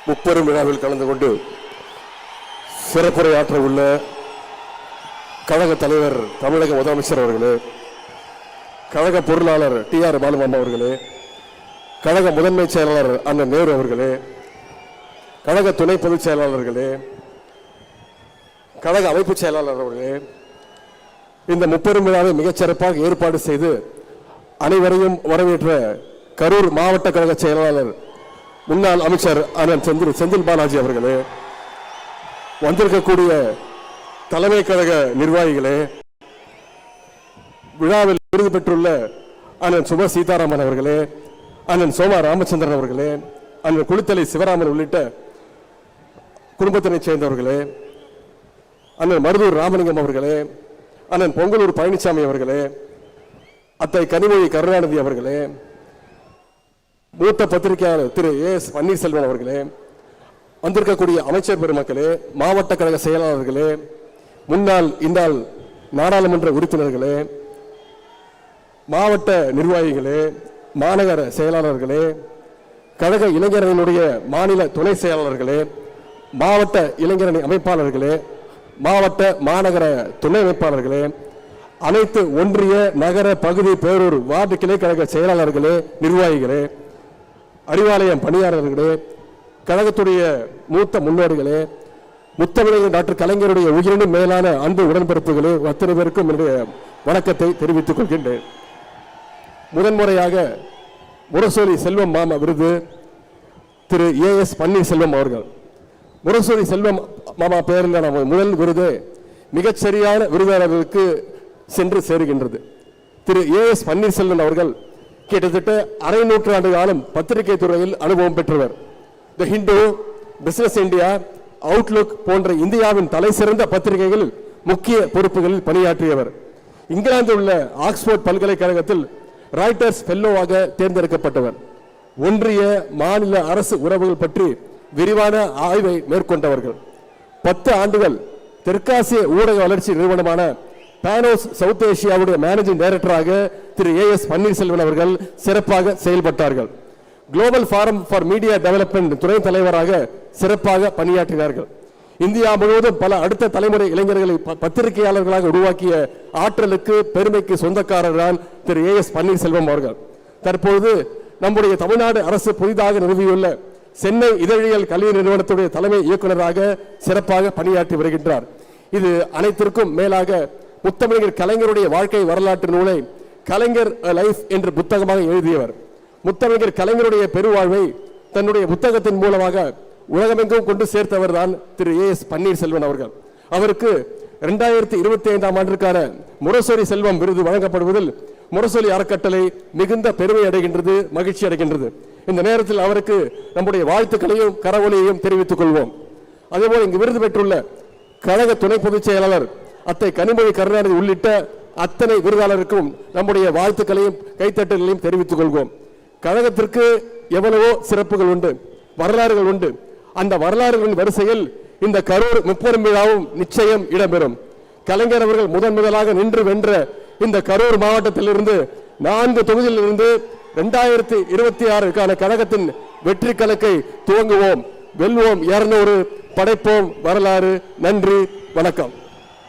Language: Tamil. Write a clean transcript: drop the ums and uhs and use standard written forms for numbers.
முப்பெரும் விழாவில் கலந்து கொண்டு சிறப்புரையாற்ற உள்ள கழக தலைவர் தமிழக முதலமைச்சர் அவர்களே, கழக பொருளாளர் TR பாலுமாமா அவர்களே, கழக முதன்மை செயலாளர் அண்ணன் நேரு அவர்களே, கழக துணை பொதுச் செயலாளர்களே, கழக அமைப்பு செயலாளர் அவர்களே, இந்த முப்பெரும் விழாவை மிகச்சிறப்பாக ஏற்பாடு செய்து அனைவரையும் வரவேற்ற கரூர் மாவட்ட கழக செயலாளர் முன்னாள் அமைச்சர் அண்ணன் செந்தில் பாலாஜி அவர்களே, வந்திருக்கக்கூடிய தலைமை கழக நிர்வாகிகளே, விழாவில் விருது பெற்றுள்ள அண்ணன் சுப சீதாராமன் அவர்களே, அண்ணன் சோமா ராமச்சந்திரன் அவர்களே, அண்ணன் குளித்தலை சிவராமன் உள்ளிட்ட குடும்பத்தினைச் சேர்ந்தவர்களே, அண்ணன் மருதூர் ராமலிங்கம் அவர்களே, அண்ணன் பொங்கலூர் பழனிசாமி அவர்களே, அத்தை கனிமொழி கருணாநிதி அவர்களே, மூத்த பத்திரிகையாளர் திரு AS பன்னீர்செல்வம் அவர்களே, வந்திருக்கக்கூடிய அமைச்சர் பெருமக்களே, மாவட்ட கழக செயலாளர்களே, முன்னாள் இந்தாள் நாடாளுமன்ற உறுப்பினர்களே, மாவட்ட நிர்வாகிகளே, மாநகர செயலாளர்களே, கழக இளைஞரணியினுடைய மாநில துணை செயலாளர்களே, மாவட்ட இளைஞரணி அமைப்பாளர்களே, மாவட்ட மாநகர துணை அமைப்பாளர்களே, அனைத்து ஒன்றிய நகர பகுதி பேரூர் வார்டு கிளை கழக செயலாளர்களே, நிர்வாகிகளே, அறிவாலயம் பணியாளர்களே, கழகத்துடைய மூத்த முன்னோடிகளே, முத்தமிழர் டாக்டர் கலைஞருடைய உயிரினும் மேலான அன்பு உடன்பிறப்புகளே, அத்தனை பேருக்கும் என்னுடைய வணக்கத்தை தெரிவித்துக் கொள்கின்றேன். முதன்முறையாக முரசொலி செல்வம் மாமா விருது திரு AS பன்னீர்செல்வம் அவர்கள். முரசொலி செல்வம் மாமா பெயரில் நம்ம முதல் விருது மிகச்சரியான விருதாளர்களுக்கு சென்று சேருகின்றது. திரு AS பன்னீர்செல்வம் அவர்கள் கிட்டத்தட்ட அரை நூற்றாண்டு காலம் பத்திரிகை துறையில் அனுபவம் பெற்றவர். தி ஹிந்து, பிசினஸ் இந்தியா, அவுட்லுக் போன்ற இந்தியாவின் தலை சிறந்த பத்திரிகைகளில் முக்கிய பொறுப்புகளில் பணியாற்றியவர். இங்கிலாந்தில் உள்ள ஆக்ஸ்போர்ட் பல்கலைக்கழகத்தில் ராய்டர்ஸ் ஃபெல்லோவாக தேர்ந்தெடுக்கப்பட்டவர். ஒன்றிய மாநில அரசு உறவுகள் பற்றி விரிவான ஆய்வை மேற்கொண்டவர்கள். 10 ஆண்டுகள் தெற்காசிய ஊடக வளர்ச்சி நிறுவனமான பானோஸ் சவுத் ஏசியாவுடைய மேனேஜிங் டைரக்டராக திரு AS பன்னீர்செல்வம் அவர்கள் சிறப்பாக செயல்பட்டார்கள். Global forum for media development துணை தலைவராக சிறப்பாக பணியாற்றினார்கள். இந்தியா முழுவதும் பல அடுத்த தலைமுறை இளைஞர்களை பத்திரிகையாளர்களாக உருவாக்கிய ஆற்றலுக்கு பெருமைக்கு சொந்தக்காரர் தான் திரு AS பன்னீர்செல்வம் அவர்கள். தற்போது நம்முடைய தமிழ்நாடு அரசு புதிதாக நிறுவியுள்ள சென்னை இதழியல் கல்வி நிறுவனத்துடைய தலைமை இயக்குநராக சிறப்பாக பணியாற்றி வருகின்றார். இது அனைத்திற்கும் மேலாக முத்தமிழர் கலைஞருடைய வாழ்க்கை வரலாற்று நூலை கலைஞர் லைஃப் என்ற புத்தகமாக எழுதியவர். முத்தமிழர் கலைஞருடைய பெருவாழ்வை தன்னுடைய புத்தகத்தின் மூலமாக உலகமெங்கும் கொண்டு சேர்த்தவர் தான் திரு AS பன்னீர்செல்வம் அவர்கள். அவருக்கு 2025ஆம் ஆண்டிற்கான முரசொலி செல்வம் விருது வழங்கப்படுவதில் முரசொலி அறக்கட்டளை மிகுந்த பெருமை அடைகின்றது, மகிழ்ச்சி அடைகின்றது. இந்த நேரத்தில் அவருக்கு நம்முடைய வாழ்த்துக்களையும் கரவொலியையும் தெரிவித்துக் கொள்வோம். அதேபோல் இங்கு விருது பெற்றுள்ள கழக துணை பொதுச் செயலாளர் அத்தை கனிமொழி கருணாநிதி உள்ளிட்ட அத்தனை விருதாளருக்கும் நம்முடைய வாழ்த்துக்களையும் கைத்தட்டல்களையும் தெரிவித்துக் கொள்வோம். கழகத்திற்கு எவ்வளவோ சிறப்புகள் உண்டு, வரலாறுகள் உண்டு. அந்த வரலாறுகளின் வரிசையில் இந்த கரூர் முப்பெரும் விழாவும் நிச்சயம் இடம்பெறும். கலைஞர் அவர்கள் முதலாக நின்று வென்ற இந்த கரூர் மாவட்டத்திலிருந்து 4 தொகுதியிலிருந்து 2026க்கான கழகத்தின் வெற்றி கணக்கை துவங்குவோம். வெல்வோம் 200, படைப்போம் வரலாறு. நன்றி, வணக்கம்.